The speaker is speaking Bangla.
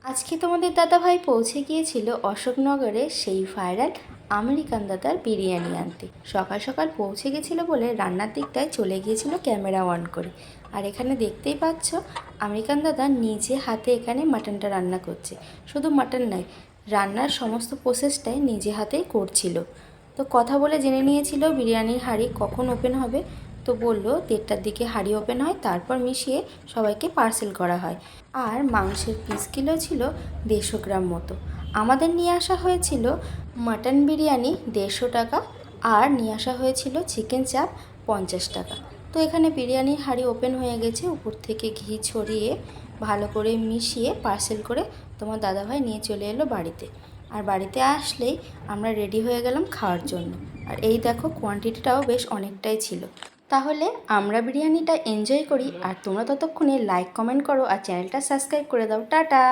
আজকে তোমাদের দাদাভাই পৌঁছে গিয়েছিল অশোকনগরে সেই ভাইরাল আমেরিকান দাদার বিরিয়ানি আনতে। সকাল সকাল পৌঁছে গেছিলো বলে রান্নার দিকটায় চলে গিয়েছিল ক্যামেরা অন করে। আর এখানে দেখতেই পাচ্ছ আমেরিকান দাদা নিজে হাতে এখানে মাটনটা রান্না করছে। শুধু মাটন নয়, রান্নার সমস্ত প্রসেসটাই নিজে হাতেই করছিল। তো কথা বলে জেনে নিয়েছিল বিরিয়ানির হাঁড়ি কখন ওপেন হবে। তো বললো 1:30টার দিকে হাঁড়ি ওপেন হয়, তারপর মিশিয়ে সবাইকে পার্সেল করা হয়। আর মাংসের পিস কিলো ছিল 150 গ্রাম মতো। আমাদের নিয়ে আসা হয়েছিল মাটন বিরিয়ানি 150 টাকা, আর নিয়ে আসা হয়েছিল চিকেন চাপ 50 টাকা। তো এখানে বিরিয়ানির হাঁড়ি ওপেন হয়ে গেছে, উপর থেকে ঘি ছড়িয়ে ভালো করে মিশিয়ে পার্সেল করে তোমার দাদাভাই নিয়ে চলে এলো বাড়িতে। আর বাড়িতে আসলেই আমরা রেডি হয়ে গেলাম খাওয়ার জন্য। আর এই দেখো কোয়ান্টিটিটাও বেশ অনেকটাই ছিল। তাহলে আমরা বিরিয়ানিটা এনজয় করি, আর তোমরা ততক্ষণে লাইক কমেন্ট করো আর চ্যানেলটা সাবস্ক্রাইব করে দাও। টাটা।